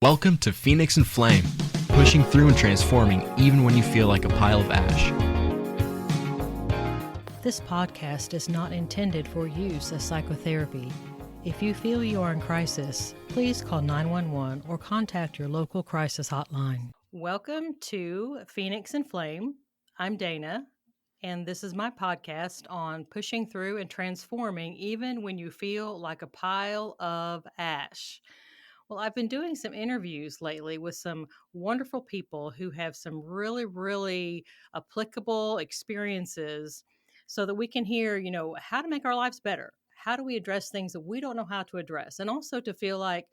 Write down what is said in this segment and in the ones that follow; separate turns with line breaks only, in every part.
Welcome to Phoenix and Flame, pushing through and transforming even when you feel like a pile of ash.
This podcast is not intended for use as psychotherapy. If you feel you are in crisis, please call 911 or contact your local crisis hotline. Welcome to Phoenix and Flame. I'm Dana, and this is my podcast on pushing through and transforming even when you feel like a pile of ash. Well, I've been doing some interviews lately with some wonderful people who have some really applicable experiences so that we can hear, how to make our lives better. How do we address things that we don't know how to address? And also to feel like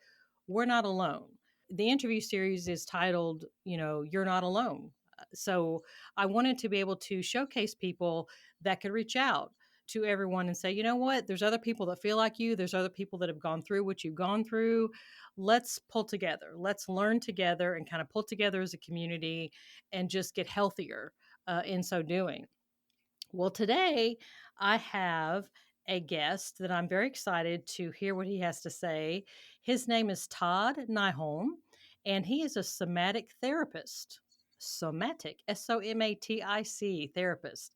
we're not alone. The interview series is titled, You're Not Alone. So I wanted to be able to showcase people that could reach out to everyone and say, you know what, there's other people that feel like you. There's other people that have gone through what you've gone through. Let's pull together. Let's learn together and kind of pull together as a community and just get healthier in so doing. Well, today I have a guest that I'm very excited to hear what he has to say. His name is Todd Nyholm, and he is a somatic therapist. Somatic, Somatic therapist,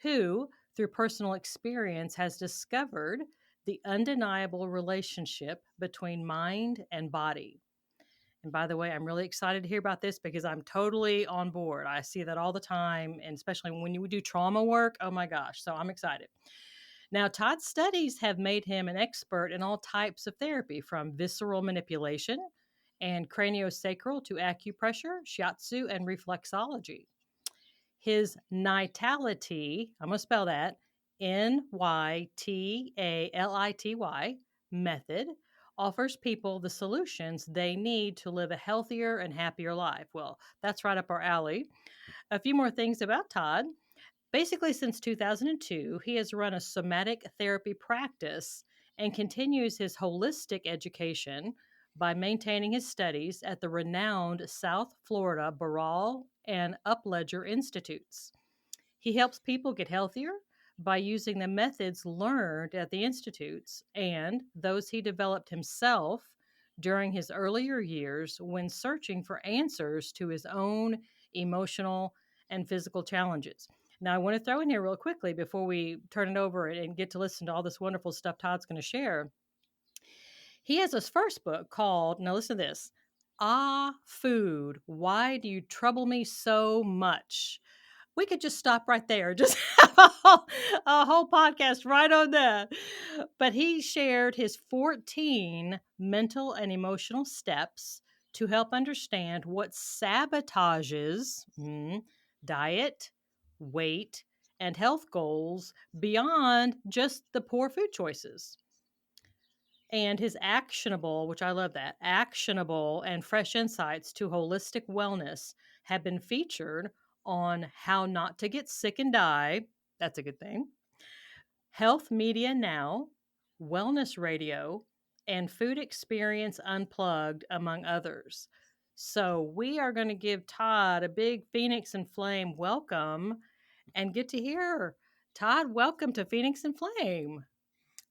who, through personal experience, has discovered the undeniable relationship between mind and body. And by the way, I'm really excited to hear about this because I'm totally on board. I see that all the time, and especially when you do trauma work. Oh my gosh. So I'm excited. Now, Todd's studies have made him an expert in all types of therapy, from visceral manipulation and craniosacral to acupressure, shiatsu, and reflexology. His Nytality, I'm going to spell that, Nytality method, offers people the solutions they need to live a healthier and happier life. Well, that's right up our alley. A few more things about Todd. Basically, since 2002, he has run a somatic therapy practice and continues his holistic education by maintaining his studies at the renowned South Florida Barral and Upledger Institutes. He helps people get healthier by using the methods learned at the institutes and those he developed himself during his earlier years when searching for answers to his own emotional and physical challenges. Now, I want to throw in here real quickly before we turn it over and get to listen to all this wonderful stuff Todd's going to share. He has his first book called, now listen to this, Ah, Food, Why Do You Trouble Me So Much? We could just stop right there, just have a whole podcast right on that. But he shared his 14 mental and emotional steps to help understand what sabotages diet, weight, and health goals beyond just the poor food choices. And his actionable, which I love that, actionable and fresh insights to holistic wellness have been featured on How Not to Get Sick and Die. That's a good thing. Health Media Now, Wellness Radio, and Food Experience Unplugged, among others. So we are going to give Todd a big Phoenix and Flame welcome and get to hear. Todd, welcome to Phoenix and Flame.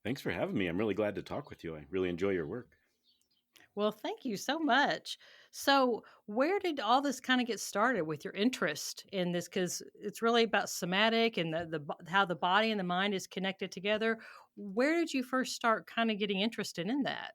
Thanks for having me. I'm really glad to talk with you. I really enjoy your work.
Well, thank you so much. So, where did all this kind of get started with your interest in this? Because it's really about somatic and how the body and the mind is connected together. Where did you first start kind of getting interested in that?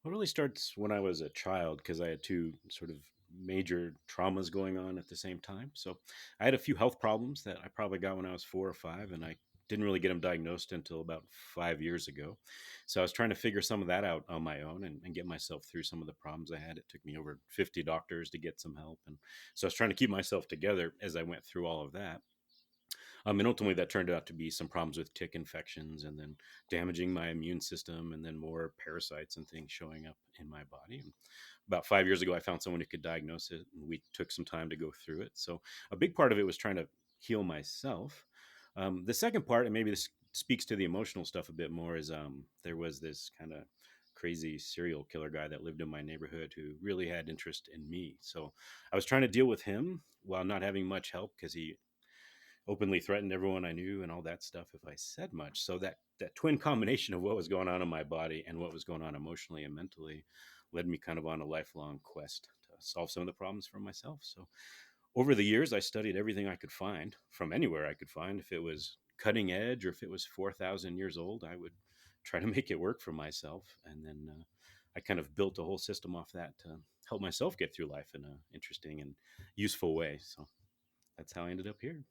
Well, it really starts when I was a child because I had two sort of major traumas going on at the same time. So I had a few health problems that I probably got when I was 4 or 5, and I didn't really get them diagnosed until about 5 years ago. So I was trying to figure some of that out on my own and get myself through some of the problems I had. It took me over 50 doctors to get some help. And so I was trying to keep myself together as I went through all of that. And ultimately, that turned out to be some problems with tick infections and then damaging my immune system and then more parasites and things showing up in my body. And about 5 years ago, I found someone who could diagnose it, and we took some time to go through it. So a big part of it was trying to heal myself. The second part, and maybe this speaks to the emotional stuff a bit more, is there was this kind of crazy serial killer guy that lived in my neighborhood who really had interest in me. So I was trying to deal with him while not having much help because he openly threatened everyone I knew and all that stuff if I said much. So that twin combination of what was going on in my body and what was going on emotionally and mentally led me kind of on a lifelong quest to solve some of the problems for myself. So over the years, I studied everything I could find from anywhere I could find. If it was cutting edge or if it was 4,000 years old, I would try to make it work for myself. And then I kind of built a whole system off that to help myself get through life in an interesting and useful way. So that's how I ended up here.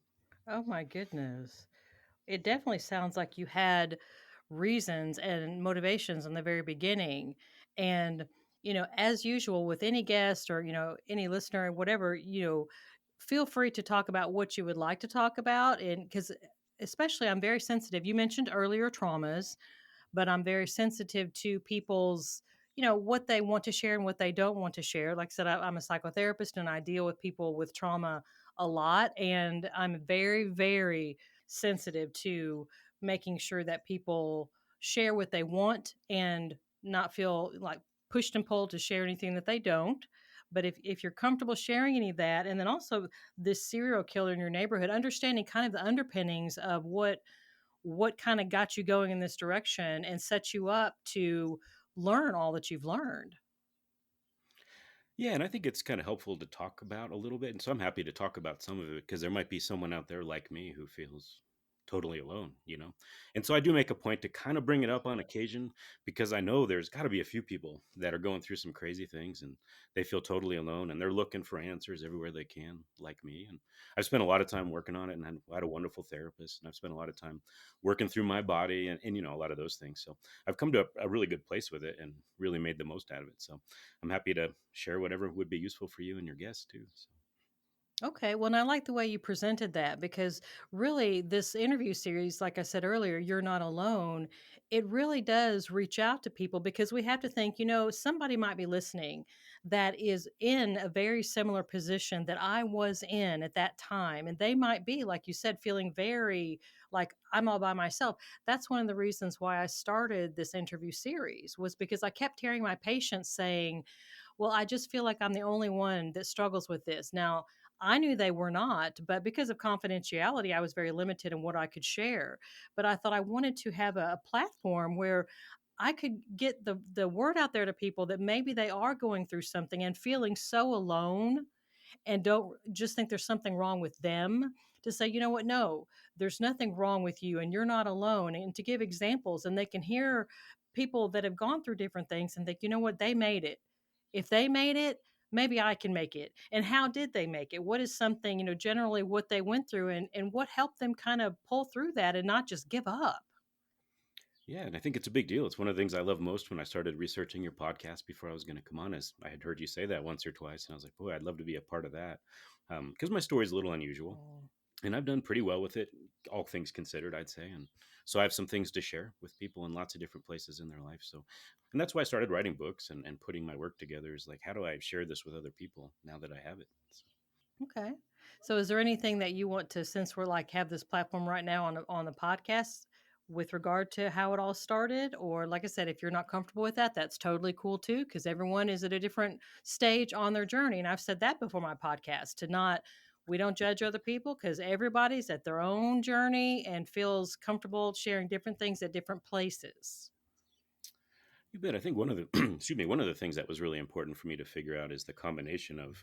Oh my goodness. It definitely sounds like you had reasons and motivations in the very beginning. And, as usual with any guest or, any listener, whatever, feel free to talk about what you would like to talk about. And because, especially, I'm very sensitive. You mentioned earlier traumas, but I'm very sensitive to people's, what they want to share and what they don't want to share. Like I said, I'm a psychotherapist and I deal with people with trauma a lot. And I'm very, very sensitive to making sure that people share what they want and not feel like pushed and pulled to share anything that they don't. But if you're comfortable sharing any of that, and then also this serial killer in your neighborhood, understanding kind of the underpinnings of what kind of got you going in this direction and set you up to learn all that you've learned.
Yeah, and I think it's kind of helpful to talk about a little bit. And so I'm happy to talk about some of it because there might be someone out there like me who feels totally alone, you know? And so I do make a point to kind of bring it up on occasion because I know there's got to be a few people that are going through some crazy things and they feel totally alone and they're looking for answers everywhere they can, like me. And I've spent a lot of time working on it and I had a wonderful therapist and I've spent a lot of time working through my body and a lot of those things. So I've come to a really good place with it and really made the most out of it. So I'm happy to share whatever would be useful for you and your guests too. So.
Okay, well, and I like the way you presented that because really, this interview series, like I said earlier, You're Not Alone, it really does reach out to people because we have to think, somebody might be listening that is in a very similar position that I was in at that time. And they might be, like you said, feeling very like I'm all by myself. That's one of the reasons why I started this interview series, was because I kept hearing my patients saying, well, I just feel like I'm the only one that struggles with this. Now, I knew they were not, but because of confidentiality, I was very limited in what I could share. But I thought I wanted to have a platform where I could get the word out there to people that maybe they are going through something and feeling so alone and don't just think there's something wrong with them, to say, you know what, no, there's nothing wrong with you and you're not alone, and to give examples, and they can hear people that have gone through different things and think, you know what, they made it. If they made it, maybe I can make it. And how did they make it? What is something, generally what they went through, and what helped them kind of pull through that and not just give up.
Yeah, and I think it's a big deal. It's one of the things I love most when I started researching your podcast before I was going to come on. Is I had heard you say that once or twice, and I was like, boy, I'd love to be a part of that because my story is a little unusual,
Oh.
and I've done pretty well with it, all things considered, I'd say. And so I have some things to share with people in lots of different places in their life. So, and that's why I started writing books and putting my work together. Is like, how do I share this with other people now that I have it? So.
Okay. So is there anything that you want to, since we're like have this platform right now on the podcast, with regard to how it all started? Or like I said, if you're not comfortable with that, that's totally cool too, because everyone is at a different stage on their journey. And I've said that before my podcast, to not, we don't judge other people because everybody's at their own journey and feels comfortable sharing different things at different places.
You bet. I think one of the excuse me, one of the things that was really important for me to figure out is the combination of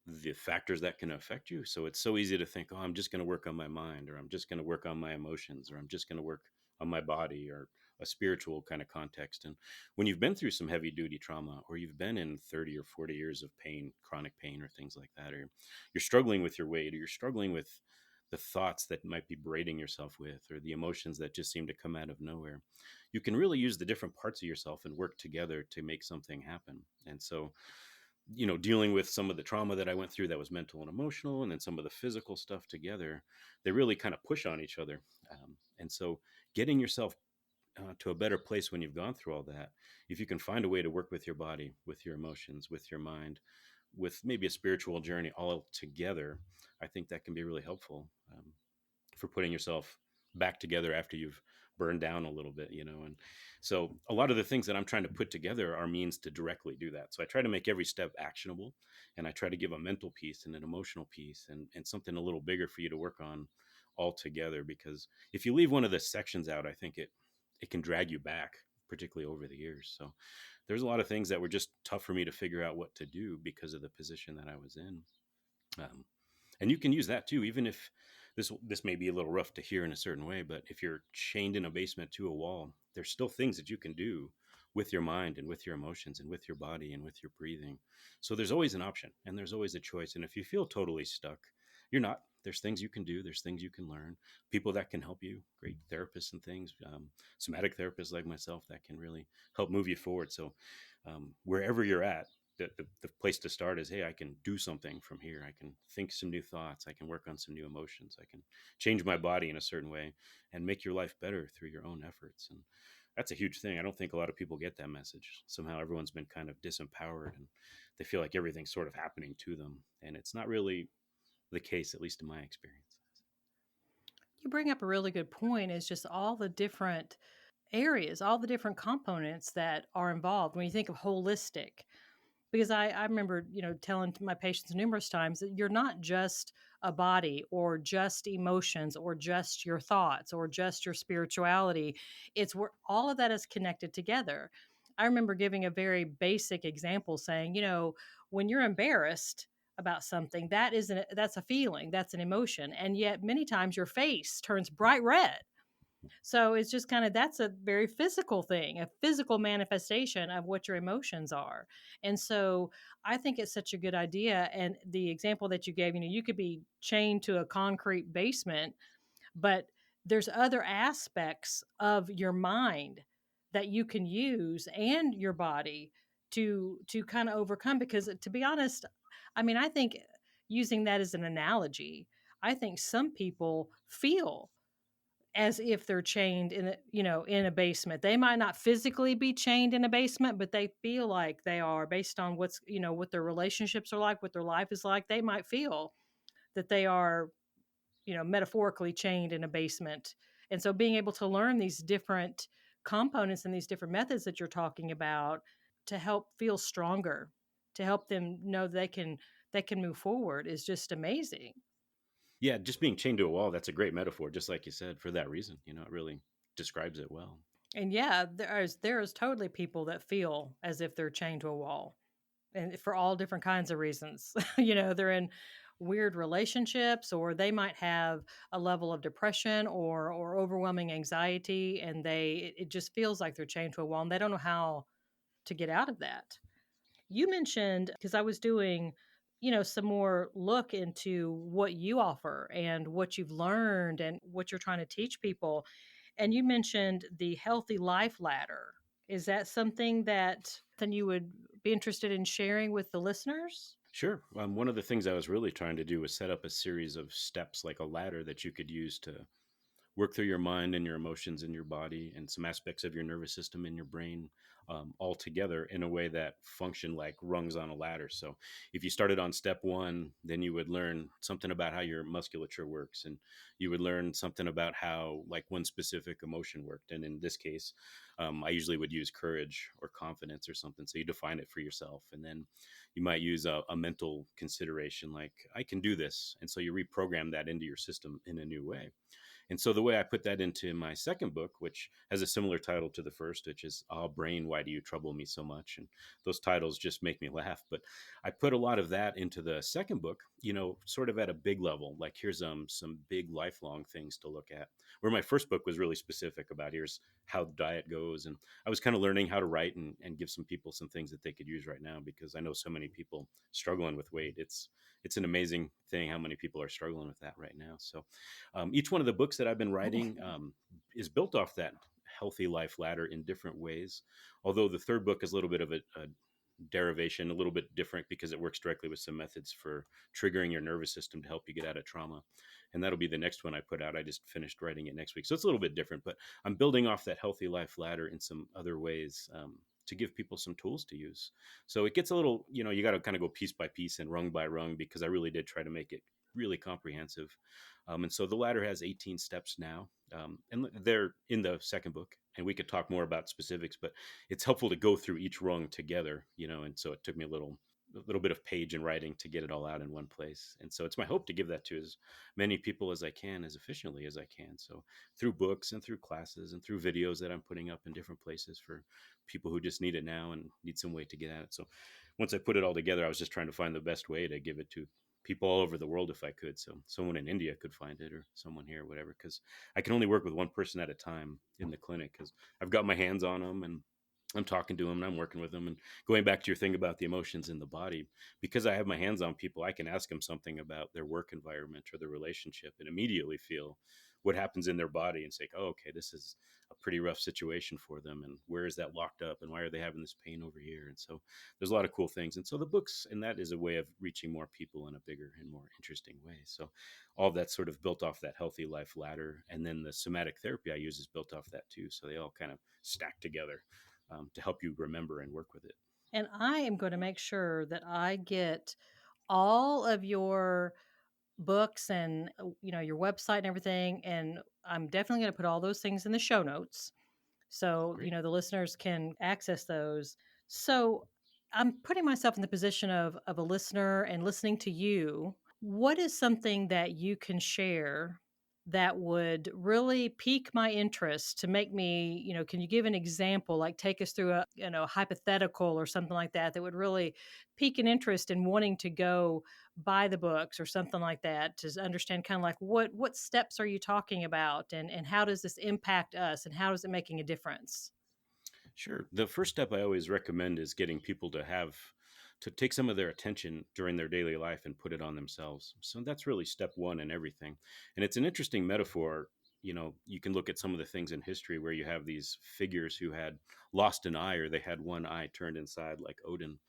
the factors that can affect you. So it's so easy to think, oh, I'm just going to work on my mind, or I'm just going to work on my emotions, or I'm just going to work on my body, or a spiritual kind of context. And when you've been through some heavy duty trauma, or you've been in 30 or 40 years of pain, chronic pain, or things like that, or you're struggling with your weight, or you're struggling with the thoughts that might be braiding yourself with, or the emotions that just seem to come out of nowhere, you can really use the different parts of yourself and work together to make something happen. And so dealing with some of the trauma that I went through that was mental and emotional, and then some of the physical stuff together, they really kind of push on each other. And so getting yourself to a better place when you've gone through all that, if you can find a way to work with your body, with your emotions, with your mind, with maybe a spiritual journey all together, I think that can be really helpful for putting yourself back together after you've burned down a little bit, and so a lot of the things that I'm trying to put together are means to directly do that. So I try to make every step actionable, and I try to give a mental piece and an emotional piece and something a little bigger for you to work on all together, because if you leave one of the sections out, I think it can drag you back particularly over the years. So there's a lot of things that were just tough for me to figure out what to do because of the position that I was in. Um, and you can use that too, even if this may be a little rough to hear in a certain way, but if you're chained in a basement to a wall, there's still things that you can do with your mind and with your emotions and with your body and with your breathing. So there's always an option and there's always a choice. And if you feel totally stuck, you're not. There's things you can do. There's things you can learn. People that can help you, great therapists and things, somatic therapists like myself that can really help move you forward. So wherever you're at, the place to start is, hey, I can do something from here. I can think some new thoughts. I can work on some new emotions. I can change my body in a certain way and make your life better through your own efforts. And that's a huge thing. I don't think a lot of people get that message. Somehow everyone's been kind of disempowered and they feel like everything's sort of happening to them. And it's not really the case, at least in my experience.
You bring up a really good point, is just all the different areas, all the different components that are involved when you think of holistic. Because I remember, telling my patients numerous times that you're not just a body or just emotions or just your thoughts or just your spirituality. It's where all of that is connected together. I remember giving a very basic example saying, when you're embarrassed about something, that's a feeling, that's an emotion. And yet many times your face turns bright red. So it's just kind of, that's a very physical thing, a physical manifestation of what your emotions are. And so I think it's such a good idea. And the example that you gave, you could be chained to a concrete basement, but there's other aspects of your mind that you can use and your body to kind of overcome. Because to be honest, I think, using that as an analogy, I think some people feel as if they're chained in a basement. They might not physically be chained in a basement, but they feel like they are, based on what their relationships are like, what their life is like. They might feel that they are, metaphorically chained in a basement. And so being able to learn these different components and these different methods that you're talking about to help feel stronger, to help them know they can move forward, is just amazing.
Yeah, just being chained to a wall, that's a great metaphor, just like you said, for that reason. It really describes it well.
And yeah, there's totally people that feel as if they're chained to a wall, and for all different kinds of reasons. They're in weird relationships, or they might have a level of depression or overwhelming anxiety, and it just feels like they're chained to a wall and they don't know how to get out of that. You mentioned, because I was doing, some more look into what you offer and what you've learned and what you're trying to teach people. And you mentioned the healthy life ladder. Is that something that then you would be interested in sharing with the listeners?
Sure. One of the things I was really trying to do was set up a series of steps, like a ladder that you could use to work through your mind and your emotions in your body and some aspects of your nervous system in your brain, all together in a way that function like rungs on a ladder. So if you started on step one, then you would learn something about how your musculature works, and you would learn something about how like one specific emotion worked. And in this case, I usually would use courage or confidence or something. So you define it for yourself, and then you might use a mental consideration like, I can do this. And so you reprogram that into your system in a new way. And so the way I put that into my second book, which has a similar title to the first, which is "Ah, Brain, Why Do You Trouble Me So Much?" And those titles just make me laugh. But I put a lot of that into the second book, sort of at a big level. Like, here's some big lifelong things to look at. Where my first book was really specific about, here's how the diet goes. And I was kind of learning how to write and give some people some things that they could use right now, because I know so many people struggling with weight. It's an amazing thing how many people are struggling with that right now. So each one of the books that I've been writing is built off that healthy life ladder in different ways. Although the third book is a little bit of a derivation, a little bit different, because it works directly with some methods for triggering your nervous system to help you get out of trauma. And that'll be the next one I put out. I just finished writing it next week. So it's a little bit different, but I'm building off that healthy life ladder in some other ways. To give people some tools to use. So it gets a little, you got to kind of go piece by piece and rung by rung, because I really did try to make it really comprehensive. And so the ladder has 18 steps now, and they're in the second book, and we could talk more about specifics, but it's helpful to go through each rung together, and so it took me little bit of page and writing to get it all out in one place. And so it's my hope to give that to as many people as I can, as efficiently as I can. So through books and through classes and through videos that I'm putting up in different places for people who just need it now and need some way to get at it. So once I put it all together, I was just trying to find the best way to give it to people all over the world if I could. So someone in India could find it, or someone here, or whatever, because I can only work with one person at a time in the clinic because I've got my hands on them and I'm talking to them and I'm working with them. And going back to your thing about the emotions in the body, because I have my hands on people, I can ask them something about their work environment or their relationship and immediately feel what happens in their body and say, oh, okay, this is a pretty rough situation for them. And where is that locked up? And why are they having this pain over here? And so there's a lot of cool things. And so the books, and that is a way of reaching more people in a bigger and more interesting way. So all of that's sort of built off that healthy life ladder. And then the somatic therapy I use is built off that too. So they all kind of stack together to help you remember and work with it.
And I am going to make sure that I get all of your books and your website and everything, and I'm definitely going to put all those things in the show notes so
Great.
the listeners can access those. So I'm putting myself in the position of a listener and listening to you. What is something that you can share that would really pique my interest to make me, can you give an example, like take us through a, hypothetical or something like that that would really pique an interest in wanting to go buy the books or something like that, to understand kind of like what steps are you talking about, and how does this impact us, and how is it making a difference?
Sure. The first step I always recommend is getting people to take some of their attention during their daily life and put it on themselves. So that's really step one in everything. And it's an interesting metaphor. You can look at some of the things in history where you have these figures who had lost an eye, or they had one eye turned inside, like Odin.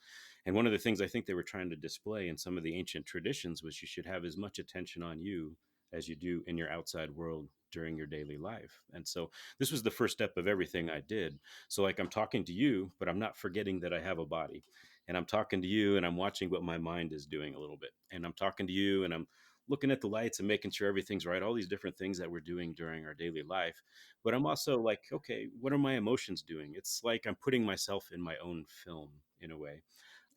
And one of the things I think they were trying to display in some of the ancient traditions was you should have as much attention on you as you do in your outside world during your daily life. And so this was the first step of everything I did. So, like, I'm talking to you, but I'm not forgetting that I have a body. And I'm talking to you and I'm watching what my mind is doing a little bit. And I'm talking to you and I'm looking at the lights and making sure everything's right, all these different things that we're doing during our daily life. But I'm also like, okay, what are my emotions doing? It's like I'm putting myself in my own film in a way,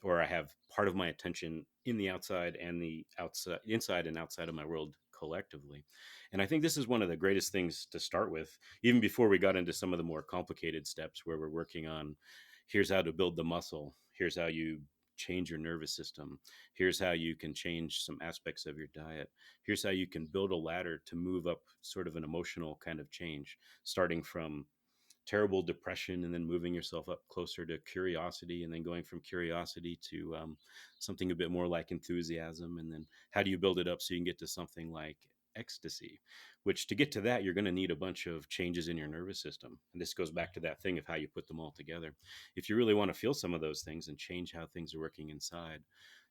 or I have part of my attention in the outside and the outside, inside and outside of my world collectively. And I think this is one of the greatest things to start with, even before we got into some of the more complicated steps where we're working on here's how to build the muscle, here's how you change your nervous system, here's how you can change some aspects of your diet, here's how you can build a ladder to move up sort of an emotional kind of change, starting from terrible depression and then moving yourself up closer to curiosity, and then going from curiosity to something a bit more like enthusiasm, and then how do you build it up so you can get to something like ecstasy, which to get to that you're going to need a bunch of changes in your nervous system. And this goes back to that thing of how you put them all together. If you really want to feel some of those things and change how things are working inside,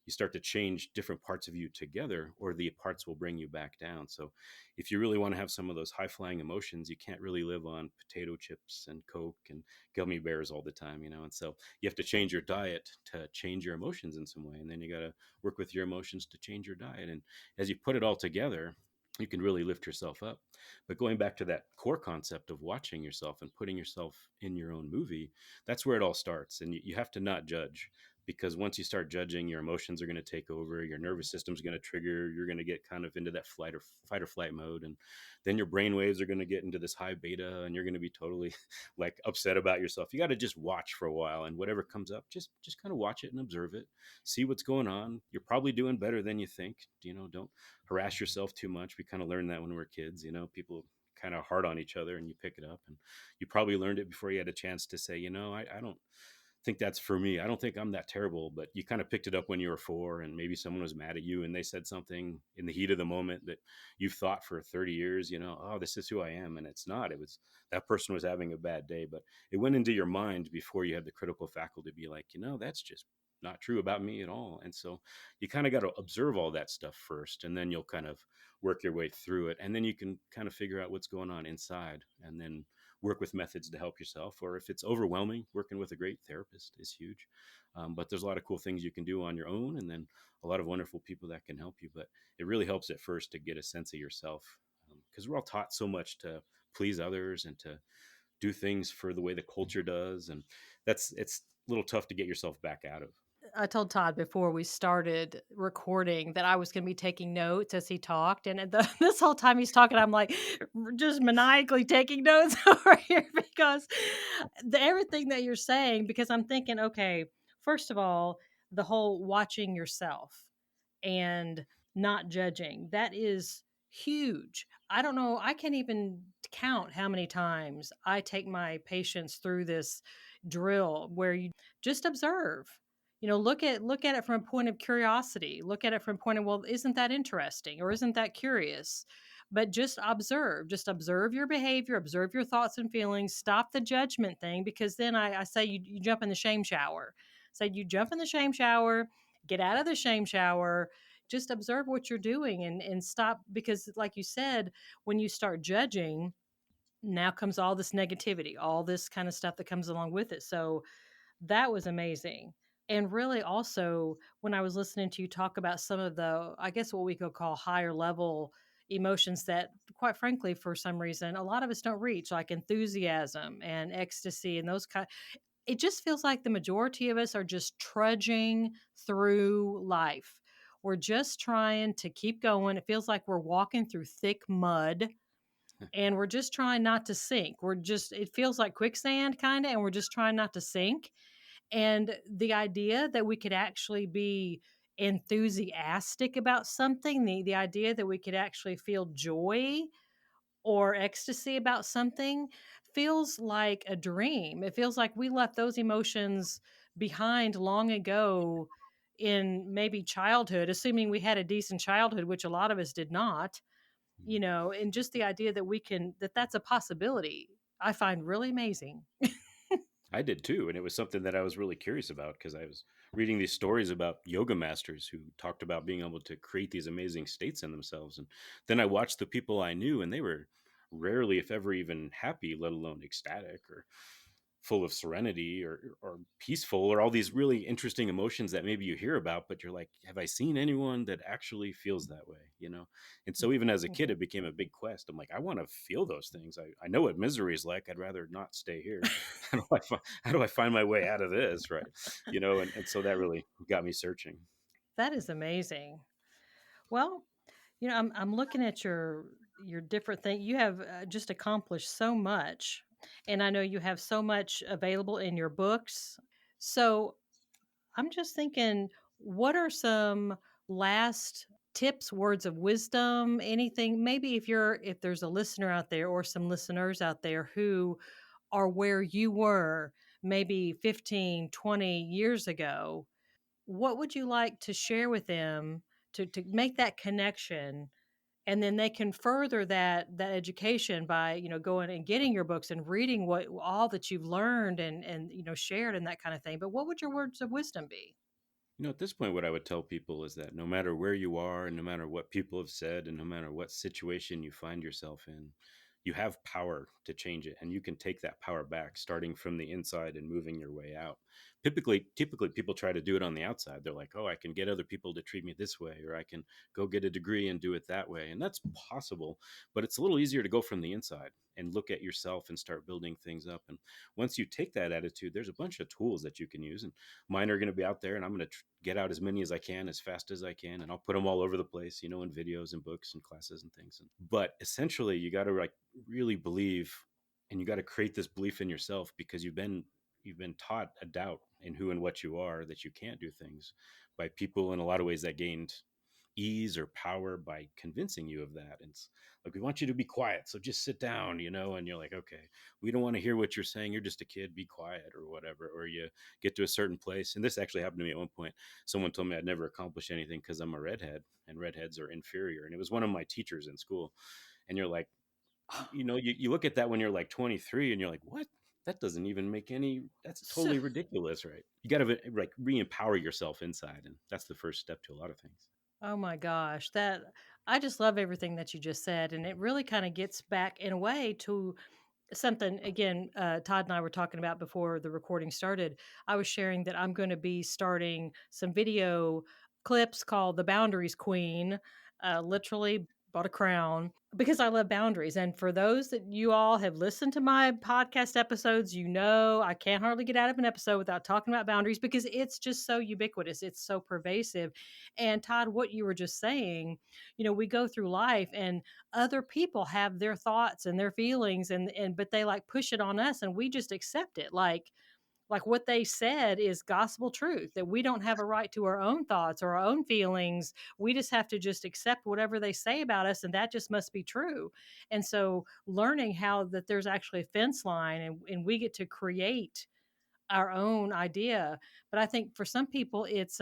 you start to change different parts of you together, or the parts will bring you back down. So if you really want to have some of those high flying emotions, you can't really live on potato chips and Coke and gummy bears all the time, And so you have to change your diet to change your emotions in some way. And then you got to work with your emotions to change your diet. And as you put it all together, you can really lift yourself up. But going back to that core concept of watching yourself and putting yourself in your own movie, that's where it all starts. And you have to not judge, because once you start judging, your emotions are going to take over, your nervous system's going to trigger, you're going to get kind of into that fight or flight mode, and then your brain waves are going to get into this high beta, and you're going to be totally like upset about yourself. You got to just watch for a while, and whatever comes up, just kind of watch it and observe it, see what's going on. You're probably doing better than you think. Don't harass yourself too much. We kind of learned that when we were kids. People kind of hard on each other, and you pick it up, and you probably learned it before you had a chance to say, I don't think that's for me. I don't think I'm that terrible, but you kind of picked it up when you were 4, and maybe someone was mad at you and they said something in the heat of the moment that you've thought for 30 years, oh, this is who I am. And it's not. It was that person was having a bad day, but it went into your mind before you had the critical faculty to be like, that's just not true about me at all. And so you kind of got to observe all that stuff first, and then you'll kind of work your way through it. And then you can kind of figure out what's going on inside, and then work with methods to help yourself. Or if it's overwhelming, working with a great therapist is huge. But there's a lot of cool things you can do on your own, and then a lot of wonderful people that can help you. But it really helps at first to get a sense of yourself, because we're all taught so much to please others and to do things for the way the culture does. And it's a little tough to get yourself back out of.
I told Todd before we started recording that I was going to be taking notes as he talked, and this whole time he's talking, I'm like just maniacally taking notes over here because everything that you're saying. Because I'm thinking, okay, first of all, the whole watching yourself and not judging, that is huge. I don't know. I can't even count how many times I take my patients through this drill where you just observe. Look at it from a point of curiosity. Look at it from a point of, well, isn't that interesting or isn't that curious? But just observe your behavior, observe your thoughts and feelings, stop the judgment thing, because then I say you jump in the shame shower. Say you jump in the shame shower, get out of the shame shower, just observe what you're doing and stop, because like you said, when you start judging, now comes all this negativity, all this kind of stuff that comes along with it. So that was amazing. And really also, when I was listening to you talk about some of the, I guess what we could call higher level emotions that quite frankly for some reason a lot of us don't reach, like enthusiasm and ecstasy and those kind, it just feels like the majority of us are just trudging through life. We're just trying to keep going. It feels like we're walking through thick mud and we're just trying not to sink. It feels like quicksand kind of, and we're just trying not to sink. And the idea that we could actually be enthusiastic about something, the idea that we could actually feel joy or ecstasy about something feels like a dream. It feels like we left those emotions behind long ago in maybe childhood, assuming we had a decent childhood, which a lot of us did not, and just the idea that that's a possibility, I find really amazing.
I did too, and it was something that I was really curious about because I was reading these stories about yoga masters who talked about being able to create these amazing states in themselves, and then I watched the people I knew, and they were rarely, if ever, even happy, let alone ecstatic or full of serenity or peaceful or all these really interesting emotions that maybe you hear about, but you're like, have I seen anyone that actually feels that way? And so even as a kid,
Mhm.
it became a big quest. I'm like, I want to feel those things. I know what misery is like. I'd rather not stay here. How do I find my way out of this? Right. And so that really got me searching.
That is amazing. Well, I'm looking at your different thing. You have just accomplished so much, and I know you have so much available in your books. So I'm just thinking, what are some last tips, words of wisdom, anything? Maybe if there's a listener out there or some listeners out there who are where you were maybe 15, 20 years ago, what would you like to share with them to make that connection, and then they can further that education by going and getting your books and reading what all that you've learned and shared and that kind of thing. But what would your words of wisdom be?
At this point, what I would tell people is that no matter where you are, and no matter what people have said, and no matter what situation you find yourself in, you have power to change it, and you can take that power back, starting from the inside and moving your way out. Typically, people try to do it on the outside. They're like, "Oh, I can get other people to treat me this way, or I can go get a degree and do it that way," and that's possible. But it's a little easier to go from the inside and look at yourself and start building things up. And once you take that attitude, there's a bunch of tools that you can use, and mine are going to be out there, and I'm going to get out as many as I can as fast as I can, and I'll put them all over the place, in videos and books and classes and things. But essentially, you got to like really believe, and you got to create this belief in yourself because you've been taught a doubt in who and what you are, that you can't do things by people in a lot of ways that gained ease or power by convincing you of that. And it's like, we want you to be quiet, so just sit down, and you're like, okay, we don't want to hear what you're saying, you're just a kid, be quiet or whatever. Or you get to a certain place, and this actually happened to me at one point. Someone told me I'd never accomplish anything because I'm a redhead and redheads are inferior, and it was one of my teachers in school. And you're like, you look at that when you're like 23, and you're like, what? That doesn't even make any, that's
So,
totally ridiculous, right? You got to like re-empower yourself inside, and that's the first step to a lot of things.
oh my gosh, that I just love everything that you just said, and it really kind of gets back in a way to something again. Todd and I were talking about before the recording started. I was sharing that I'm going to be starting some video clips called "The Boundaries Queen." Literally bought a crown. Because I love boundaries, and for those that you all have listened to my podcast episodes, you know I can't hardly get out of an episode without talking about boundaries because it's just so ubiquitous, it's so pervasive. And Todd, what you were just saying, we go through life and other people have their thoughts and their feelings and but they like push it on us and we just accept it like what they said is gospel truth, that we don't have a right to our own thoughts or our own feelings. We just have to just accept whatever they say about us, and that just must be true. And so learning how that there's actually a fence line and we get to create our own idea. But I think for some people it's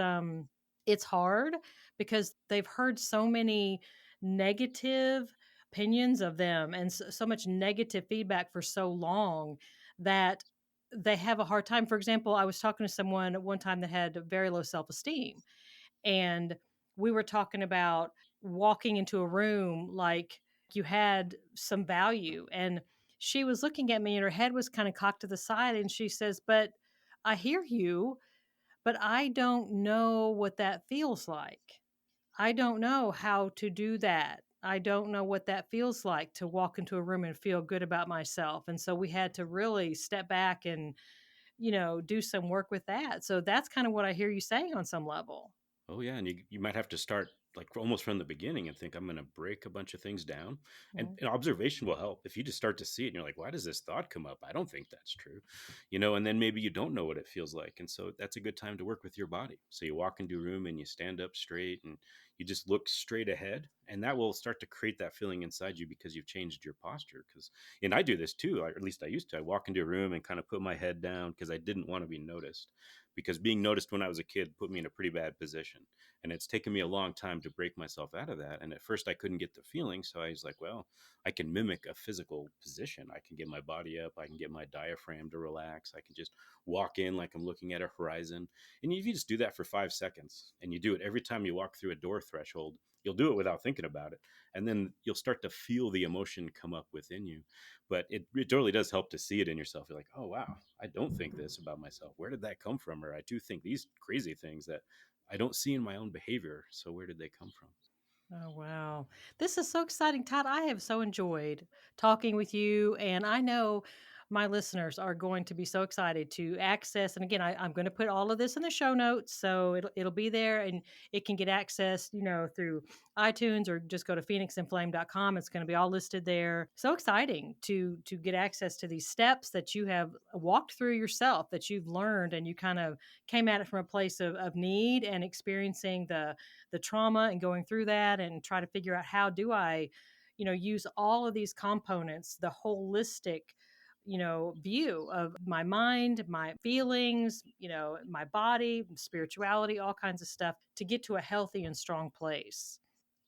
hard because they've heard so many negative opinions of them and so much negative feedback for so long that they have a hard time. For example, I was talking to someone at one time that had very low self-esteem, and we were talking about walking into a room like you had some value, and she was looking at me and her head was kind of cocked to the side and she says, "But I hear you, but I don't know what that feels like. I don't know how to do that. I don't know what that feels like to walk into a room and feel good about myself." And so we had to really step back and, do some work with that. So that's kind of what I hear you saying on some level.
Oh yeah, and you might have to start like almost from the beginning and think I'm going to break a bunch of things down,
Mhm.
and observation will help. If you just start to see it and you're like, why does this thought come up? I don't think that's true, and then maybe you don't know what it feels like, and so that's a good time to work with your body. So you walk into a room and you stand up straight and you just look straight ahead, and that will start to create that feeling inside you because you've changed your posture. Because and I do this too, or at least I used to. I walk into a room and kind of put my head down because I didn't want to be noticed, because being noticed when I was a kid put me in a pretty bad position. And it's taken me a long time to break myself out of that. And at first I couldn't get the feeling. So I was like, well, I can mimic a physical position. I can get my body up. I can get my diaphragm to relax. I can just walk in like I'm looking at a horizon. And if you just do that for 5 seconds and you do it every time you walk through a door threshold, you'll do it without thinking about it. And then you'll start to feel the emotion come up within you. But it really does help to see it in yourself. You're like, oh, wow, I don't think this about myself. Where did that come from? Or I do think these crazy things that I don't see in my own behavior. So where did they come from?
Oh, wow. This is so exciting, Todd. I have so enjoyed talking with you. And I know my listeners are going to be so excited to access. And again, I'm going to put all of this in the show notes. So it'll be there and it can get accessed, through iTunes or just go to phoenixandflame.com. It's going to be all listed there. So exciting to get access to these steps that you have walked through yourself, that you've learned, and you kind of came at it from a place of need and experiencing the trauma and going through that and try to figure out how do I, use all of these components, the holistic, view of my mind, my feelings, my body, spirituality, all kinds of stuff to get to a healthy and strong place.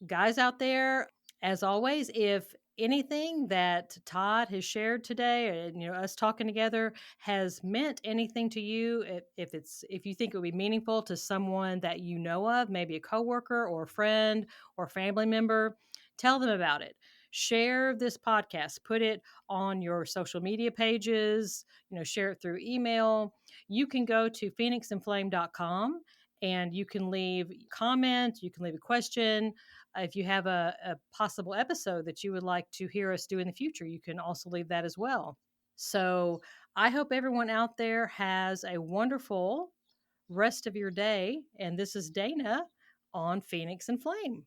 Guys out there, as always, if anything that Todd has shared today and us talking together has meant anything to you, if you think it would be meaningful to someone that you know of, maybe a coworker or a friend or family member, tell them about it. Share this podcast, put it on your social media pages, share it through email. You can go to phoenixandflame.com and you can leave comment, you can leave a question. If you have a possible episode that you would like to hear us do in the future, you can also leave that as well. So I hope everyone out there has a wonderful rest of your day. And this is Dana on Phoenix and Flame.